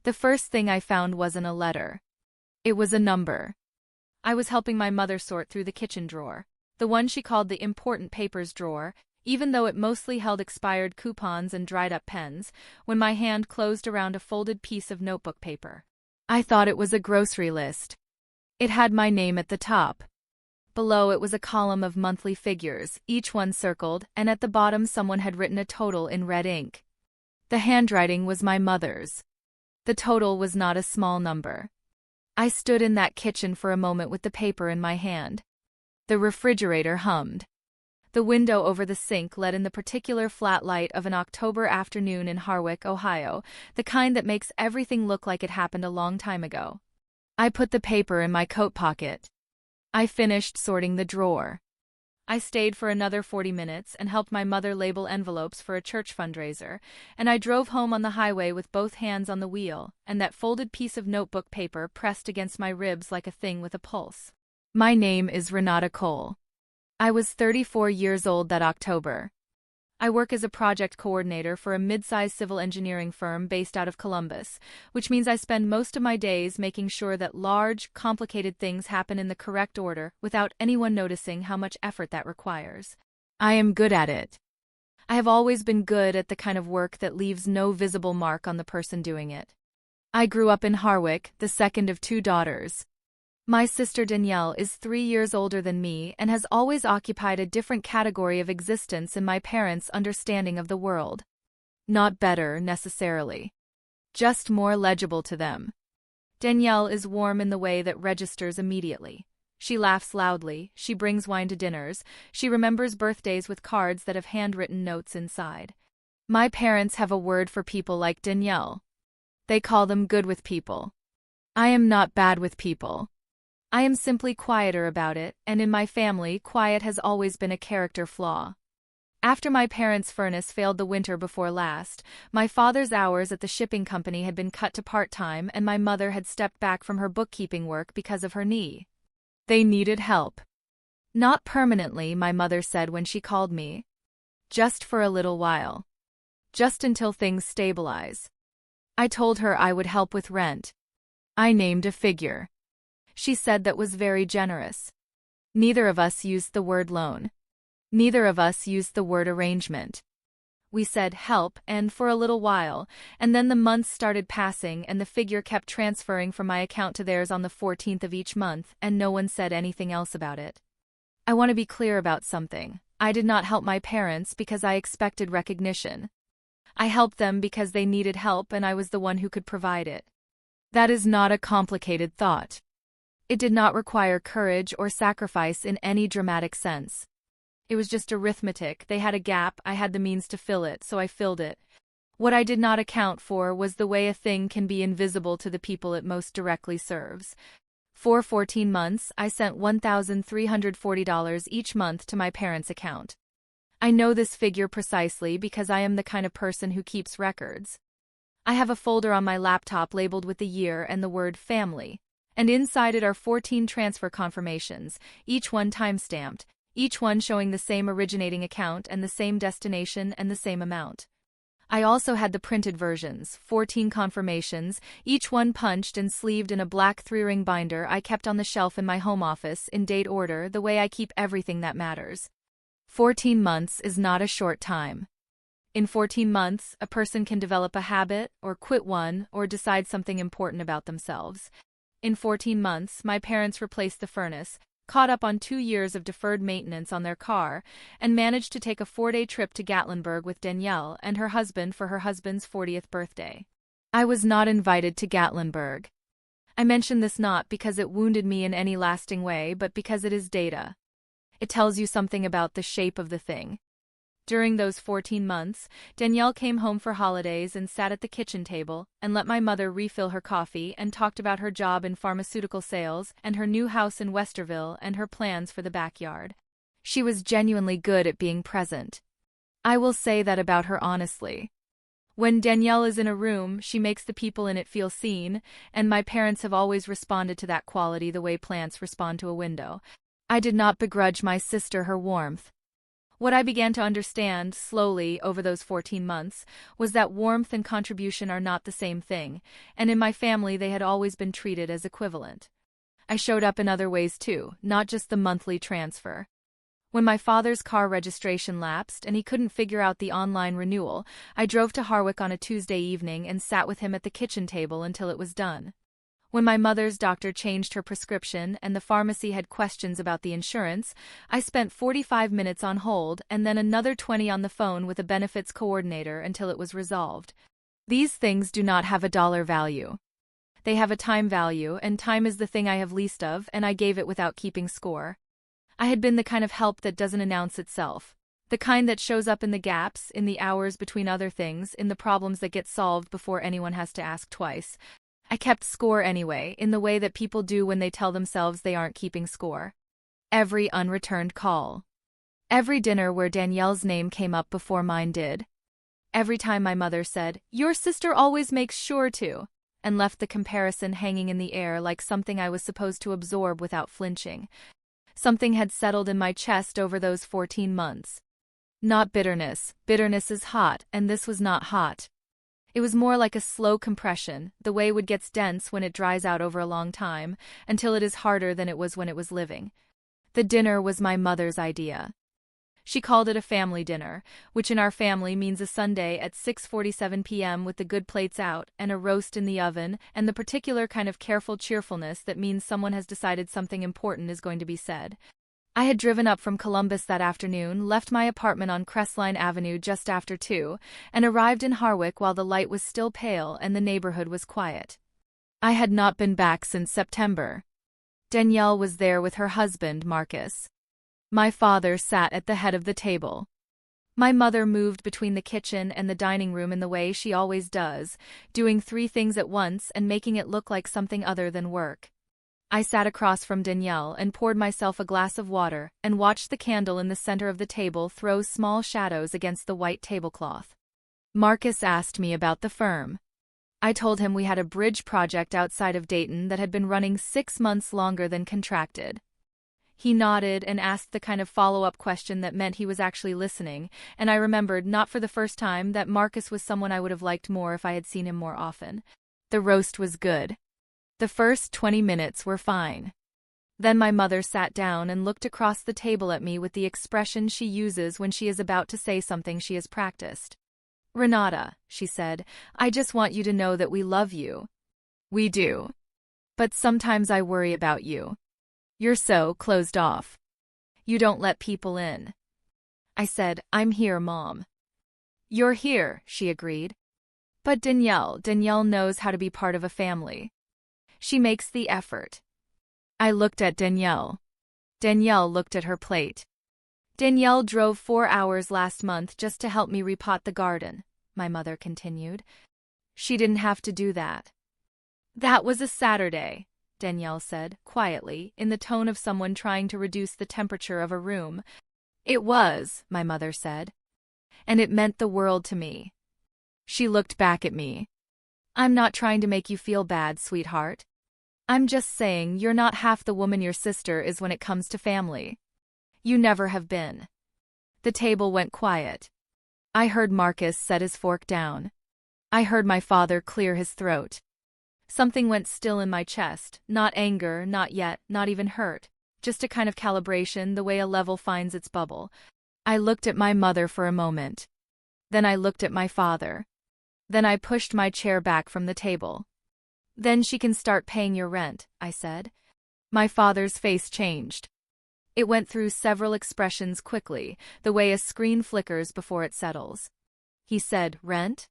The first thing I found wasn't a letter. It was a number. I was helping my mother sort through the kitchen drawer, the one she called the important papers drawer, even though it mostly held expired coupons and dried-up pens, when my hand closed around a folded piece of notebook paper. I thought it was a grocery list. It had my name at the top. Below it was a column of monthly figures, each one circled, and at the bottom someone had written a total in red ink. The handwriting was my mother's. The total was not a small number. I stood in that kitchen for a moment with the paper in my hand. The refrigerator hummed. The window over the sink let in the particular flat light of an October afternoon in Harwick, Ohio, the kind that makes everything look like it happened a long time ago. I put the paper in my coat pocket. I finished sorting the drawer. I stayed for another 40 minutes and helped my mother label envelopes for a church fundraiser, and I drove home on the highway with both hands on the wheel, and that folded piece of notebook paper pressed against my ribs like a thing with a pulse. My name is Renata Cole. I was 34 years old that October. I work as a project coordinator for a mid-sized civil engineering firm based out of Columbus, which means I spend most of my days making sure that large, complicated things happen in the correct order without anyone noticing how much effort that requires. I am good at it. I have always been good at the kind of work that leaves no visible mark on the person doing it. I grew up in Harwick, the second of 2 daughters. My sister Danielle is 3 years older than me and has always occupied a different category of existence in my parents' understanding of the world. Not better, necessarily. Just more legible to them. Danielle is warm in the way that registers immediately. She laughs loudly, she brings wine to dinners, she remembers birthdays with cards that have handwritten notes inside. My parents have a word for people like Danielle. They call them good with people. I am not bad with people. I am simply quieter about it, and in my family, quiet has always been a character flaw. After my parents' furnace failed the winter before last, my father's hours at the shipping company had been cut to part-time and my mother had stepped back from her bookkeeping work because of her knee. They needed help. Not permanently, my mother said when she called me. Just for a little while. Just until things stabilize. I told her I would help with rent. I named a figure. She said that was very generous. Neither of us used the word loan. Neither of us used the word arrangement. We said help, and for a little while, and then the months started passing and the figure kept transferring from my account to theirs on the 14th of each month, and no one said anything else about it. I want to be clear about something. I did not help my parents because I expected recognition. I helped them because they needed help and I was the one who could provide it. That is not a complicated thought. It did not require courage or sacrifice in any dramatic sense. It was just arithmetic. They had a gap, I had the means to fill it, so I filled it. What I did not account for was the way a thing can be invisible to the people it most directly serves. For 14 months, I sent $1,340 each month to my parents' account. I know this figure precisely because I am the kind of person who keeps records. I have a folder on my laptop labeled with the year and the word family. And inside it are 14 transfer confirmations, each one time-stamped, each one showing the same originating account and the same destination and the same amount. I also had the printed versions, 14 confirmations, each one punched and sleeved in a black 3-ring binder I kept on the shelf in my home office in date order the way I keep everything that matters. 14 months is not a short time. In 14 months, a person can develop a habit, or quit one, or decide something important about themselves. In 14 months, my parents replaced the furnace, caught up on 2 years of deferred maintenance on their car, and managed to take a 4-day trip to Gatlinburg with Danielle and her husband for her husband's 40th birthday. I was not invited to Gatlinburg. I mention this not because it wounded me in any lasting way, but because it is data. It tells you something about the shape of the thing. During those 14 months, Danielle came home for holidays and sat at the kitchen table and let my mother refill her coffee and talked about her job in pharmaceutical sales and her new house in Westerville and her plans for the backyard. She was genuinely good at being present. I will say that about her honestly. When Danielle is in a room, she makes the people in it feel seen, and my parents have always responded to that quality the way plants respond to a window. I did not begrudge my sister her warmth. What I began to understand, slowly, over those 14 months, was that warmth and contribution are not the same thing, and in my family they had always been treated as equivalent. I showed up in other ways too, not just the monthly transfer. When my father's car registration lapsed and he couldn't figure out the online renewal, I drove to Harwick on a Tuesday evening and sat with him at the kitchen table until it was done. When my mother's doctor changed her prescription and the pharmacy had questions about the insurance, I spent 45 minutes on hold and then another 20 on the phone with a benefits coordinator until it was resolved. These things do not have a dollar value. They have a time value, and time is the thing I have least of, and I gave it without keeping score. I had been the kind of help that doesn't announce itself. The kind that shows up in the gaps, in the hours between other things, in the problems that get solved before anyone has to ask twice. I kept score anyway, in the way that people do when they tell themselves they aren't keeping score. Every unreturned call. Every dinner where Danielle's name came up before mine did. Every time my mother said, "Your sister always makes sure to," and left the comparison hanging in the air like something I was supposed to absorb without flinching. Something had settled in my chest over those 14 months. Not bitterness. Bitterness is hot, and this was not hot. It was more like a slow compression, the way wood gets dense when it dries out over a long time, until it is harder than it was when it was living. The dinner was my mother's idea. She called it a family dinner, which in our family means a Sunday at 6:47 p.m. with the good plates out, and a roast in the oven, and the particular kind of careful cheerfulness that means someone has decided something important is going to be said. I had driven up from Columbus that afternoon, left my apartment on Crestline Avenue just after 2, and arrived in Harwick while the light was still pale and the neighborhood was quiet. I had not been back since September. Danielle was there with her husband, Marcus. My father sat at the head of the table. My mother moved between the kitchen and the dining room in the way she always does, doing 3 things at once and making it look like something other than work. I sat across from Danielle and poured myself a glass of water and watched the candle in the center of the table throw small shadows against the white tablecloth. Marcus asked me about the firm. I told him we had a bridge project outside of Dayton that had been running 6 months longer than contracted. He nodded and asked the kind of follow-up question that meant he was actually listening, and I remembered, not for the first time, that Marcus was someone I would have liked more if I had seen him more often. The roast was good. The first 20 minutes were fine. Then my mother sat down and looked across the table at me with the expression she uses when she is about to say something she has practiced. "Renata," she said, "I just want you to know that we love you." "We do. But sometimes I worry about you. You're so closed off. You don't let people in." I said, "I'm here, Mom." "You're here," she agreed. "But Danielle knows how to be part of a family. She makes the effort." I looked at Danielle. Danielle looked at her plate. "Danielle drove 4 hours last month just to help me repot the garden," my mother continued. "She didn't have to do that." "That was a Saturday," Danielle said, quietly, in the tone of someone trying to reduce the temperature of a room. "It was," my mother said. "And it meant the world to me." She looked back at me. "I'm not trying to make you feel bad, sweetheart. I'm just saying you're not half the woman your sister is when it comes to family. You never have been." The table went quiet. I heard Marcus set his fork down. I heard my father clear his throat. Something went still in my chest, not anger, not yet, not even hurt, just a kind of calibration, the way a level finds its bubble. I looked at my mother for a moment. Then I looked at my father. Then I pushed my chair back from the table. "Then she can start paying your rent," I said. My father's face changed. It went through several expressions quickly, the way a screen flickers before it settles. He said, "Rent?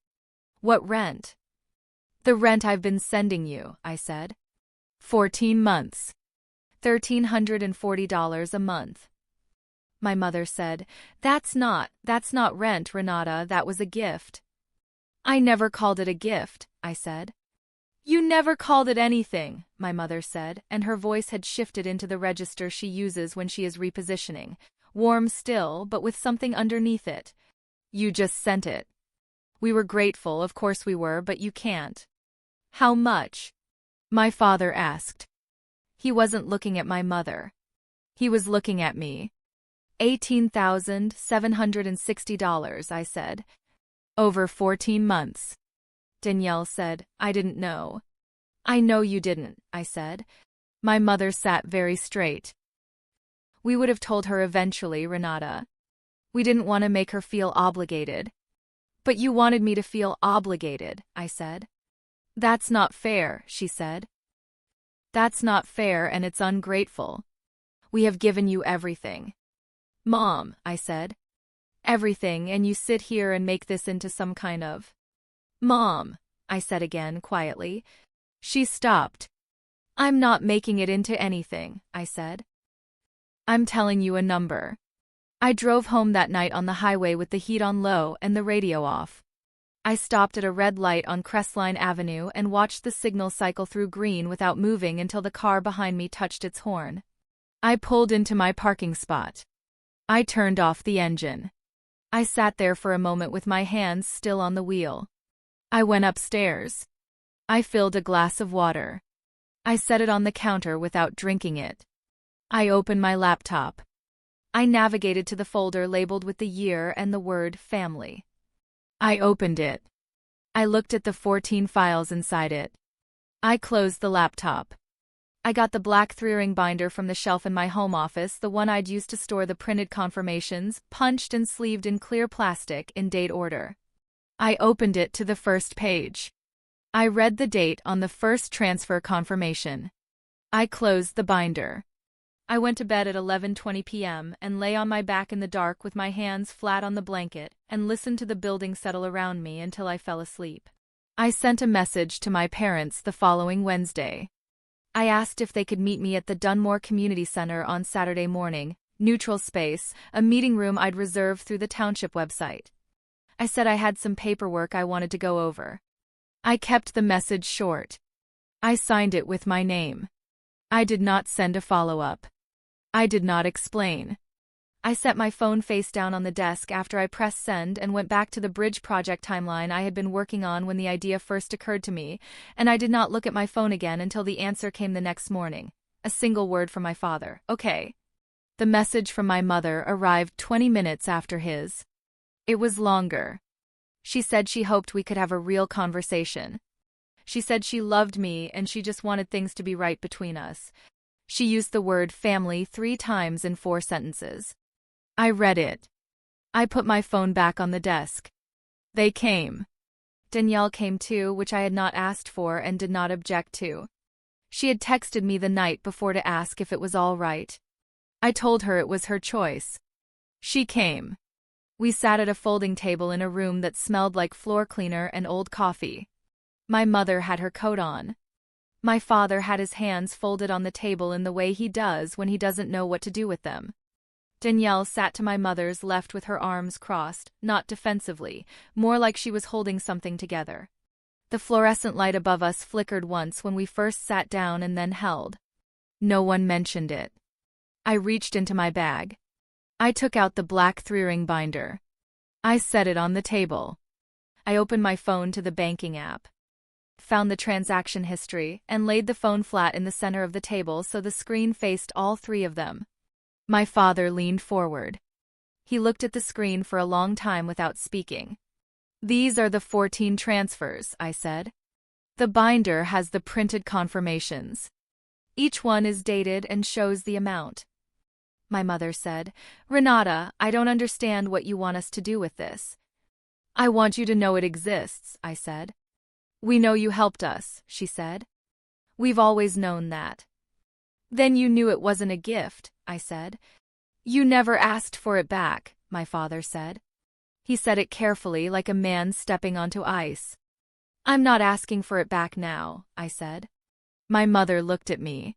What rent?" "The rent I've been sending you," I said. 14 months. $1,340 a month. My mother said, That's not rent, Renata, that was a gift." "I never called it a gift," I said. "You never called it anything," my mother said, and her voice had shifted into the register she uses when she is repositioning, warm still, but with something underneath it. "You just sent it. We were grateful, of course we were, but you can't." "How much?" my father asked. He wasn't looking at my mother. He was looking at me. $18,760, I said. Over 14 months. Danielle said, I didn't know. I know you didn't, I said. My mother sat very straight. We would have told her eventually, Renata. We didn't want to make her feel obligated. But you wanted me to feel obligated, I said. That's not fair, she said. That's not fair and it's ungrateful. We have given you everything. Mom, I said. Everything, and you sit here and make this into some kind of... Mom, I said again quietly. She stopped. I'm not making it into anything, I said. I'm telling you a number. I drove home that night on the highway with the heat on low and the radio off. I stopped at a red light on Crestline Avenue and watched the signal cycle through green without moving until the car behind me touched its horn. I pulled into my parking spot. I turned off the engine. I sat there for a moment with my hands still on the wheel. I went upstairs. I filled a glass of water. I set it on the counter without drinking it. I opened my laptop. I navigated to the folder labeled with the year and the word family. I opened it. I looked at the 14 files inside it. I closed the laptop. I got the black 3-ring binder from the shelf in my home office, the one I'd used to store the printed confirmations, punched and sleeved in clear plastic in date order. I opened it to the first page. I read the date on the first transfer confirmation. I closed the binder. I went to bed at 11:20 p.m. and lay on my back in the dark with my hands flat on the blanket and listened to the building settle around me until I fell asleep. I sent a message to my parents the following Wednesday. I asked if they could meet me at the Dunmore Community Center on Saturday morning, neutral space, a meeting room I'd reserved through the township website. I said I had some paperwork I wanted to go over. I kept the message short. I signed it with my name. I did not send a follow-up. I did not explain. I set my phone face down on the desk after I pressed send and went back to the bridge project timeline I had been working on when the idea first occurred to me, and I did not look at my phone again until the answer came the next morning. A single word from my father. Okay. The message from my mother arrived 20 minutes after his. It was longer. She said she hoped we could have a real conversation. She said she loved me and she just wanted things to be right between us. She used the word family 3 times in 4 sentences. I read it. I put my phone back on the desk. They came. Danielle came too, which I had not asked for and did not object to. She had texted me the night before to ask if it was all right. I told her it was her choice. She came. We sat at a folding table in a room that smelled like floor cleaner and old coffee. My mother had her coat on. My father had his hands folded on the table in the way he does when he doesn't know what to do with them. Danielle sat to my mother's left with her arms crossed, not defensively, more like she was holding something together. The fluorescent light above us flickered once when we first sat down and then held. No one mentioned it. I reached into my bag. I took out the black 3-ring binder. I set it on the table. I opened my phone to the banking app. Found the transaction history, and laid the phone flat in the center of the table so the screen faced all 3 of them. My father leaned forward. He looked at the screen for a long time without speaking. These are the 14 transfers, I said. The binder has the printed confirmations. Each one is dated and shows the amount. My mother said, Renata, I don't understand what you want us to do with this. I want you to know it exists, I said. We know you helped us, she said. We've always known that. Then you knew it wasn't a gift, I said. You never asked for it back, my father said. He said it carefully, like a man stepping onto ice. I'm not asking for it back now, I said. My mother looked at me.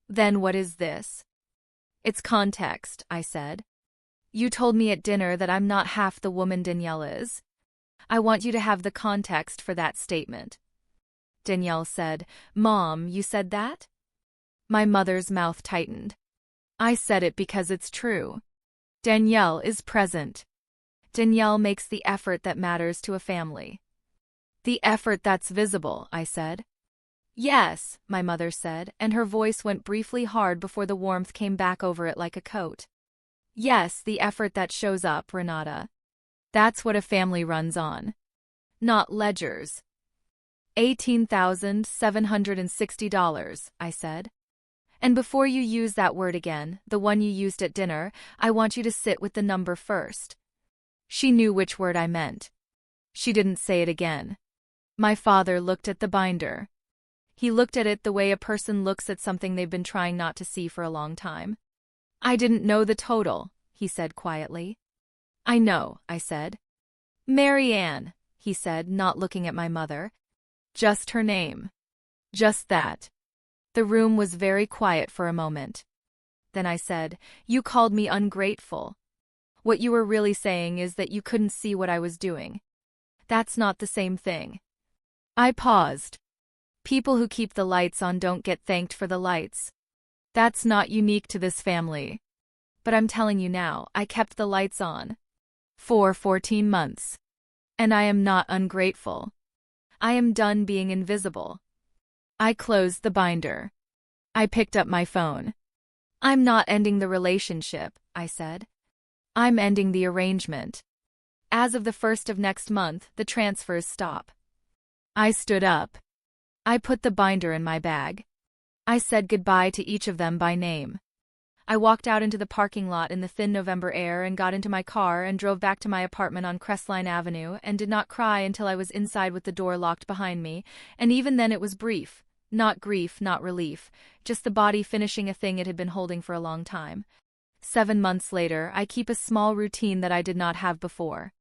Then what is this? It's context, I said. You told me at dinner that I'm not half the woman Danielle is. I want you to have the context for that statement. Danielle said, Mom, you said that? My mother's mouth tightened. I said it because it's true. Danielle is present. Danielle makes the effort that matters to a family. The effort that's visible, I said. Yes, my mother said, and her voice went briefly hard before the warmth came back over it like a coat. Yes, the effort that shows up, Renata. That's what a family runs on. Not ledgers. $18,760, I said. And before you use that word again, the one you used at dinner, I want you to sit with the number first. She knew which word I meant. She didn't say it again. My father looked at the binder. He looked at it the way a person looks at something they've been trying not to see for a long time. I didn't know the total, he said quietly. I know, I said. Mary Ann, he said, not looking at my mother. Just her name. Just that. The room was very quiet for a moment. Then I said, You called me ungrateful. What you were really saying is that you couldn't see what I was doing. That's not the same thing. I paused. People who keep the lights on don't get thanked for the lights. That's not unique to this family. But I'm telling you now, I kept the lights on. For 14 months. And I am not ungrateful. I am done being invisible. I closed the binder. I picked up my phone. I'm not ending the relationship, I said. I'm ending the arrangement. As of the 1st of next month, the transfers stop. I stood up. I put the binder in my bag. I said goodbye to each of them by name. I walked out into the parking lot in the thin November air and got into my car and drove back to my apartment on Crestline Avenue and did not cry until I was inside with the door locked behind me, and even then it was brief. Not grief, not relief, just the body finishing a thing it had been holding for a long time. 7 months later, I keep a small routine that I did not have before.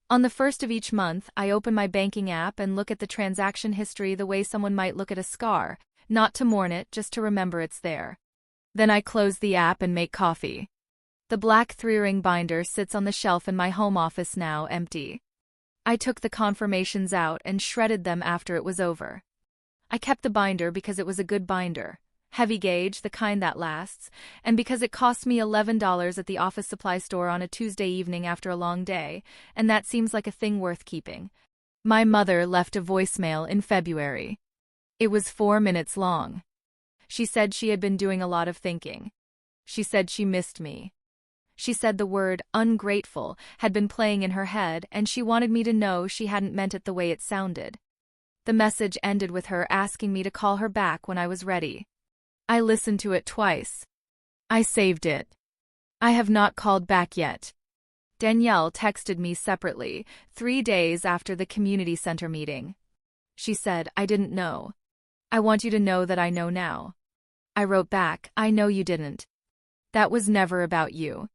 On the 1st of each month, I open my banking app and look at the transaction history the way someone might look at a scar, not to mourn it, just to remember it's there. Then I close the app and make coffee. The black 3-ring binder sits on the shelf in my home office now, empty. I took the confirmations out and shredded them after it was over. I kept the binder because it was a good binder, heavy gauge, the kind that lasts, and because it cost me $11 at the office supply store on a Tuesday evening after a long day, and that seems like a thing worth keeping. My mother left a voicemail in February. It was 4 minutes long. She said she had been doing a lot of thinking. She said she missed me. She said the word ungrateful had been playing in her head and she wanted me to know she hadn't meant it the way it sounded. The message ended with her asking me to call her back when I was ready. I listened to it twice. I saved it. I have not called back yet. Danielle texted me separately, 3 days after the community center meeting. She said, I didn't know. I want you to know that I know now. I wrote back, I know you didn't. That was never about you.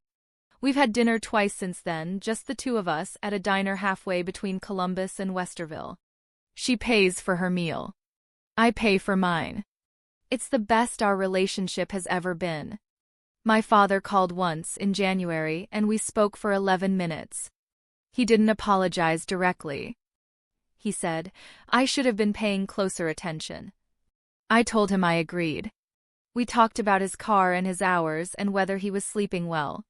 We've had dinner twice since then, just the two of us, at a diner halfway between Columbus and Westerville. She pays for her meal. I pay for mine. It's the best our relationship has ever been. My father called once in January and we spoke for 11 minutes. He didn't apologize directly. He said, I should have been paying closer attention. I told him I agreed. We talked about his car and his hours and whether he was sleeping well.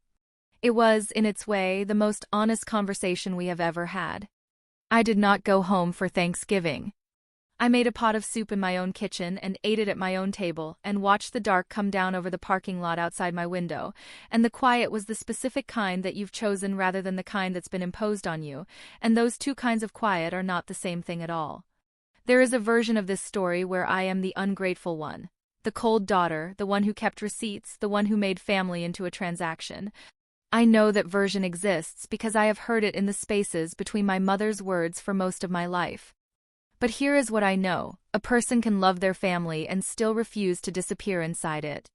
It was, in its way, the most honest conversation we have ever had. I did not go home for Thanksgiving. I made a pot of soup in my own kitchen and ate it at my own table and watched the dark come down over the parking lot outside my window, and the quiet was the specific kind that you've chosen rather than the kind that's been imposed on you, and those two kinds of quiet are not the same thing at all. There is a version of this story where I am the ungrateful one, the cold daughter, the one who kept receipts, the one who made family into a transaction. I know that version exists because I have heard it in the spaces between my mother's words for most of my life. But here is what I know: a person can love their family and still refuse to disappear inside it.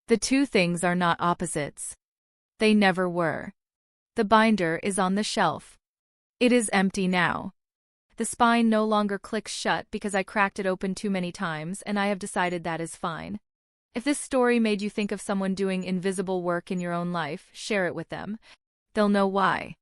The two things are not opposites. They never were. The binder is on the shelf. It is empty now. The spine no longer clicks shut because I cracked it open too many times, and I have decided that is fine. If this story made you think of someone doing invisible work in your own life, share it with them. They'll know why.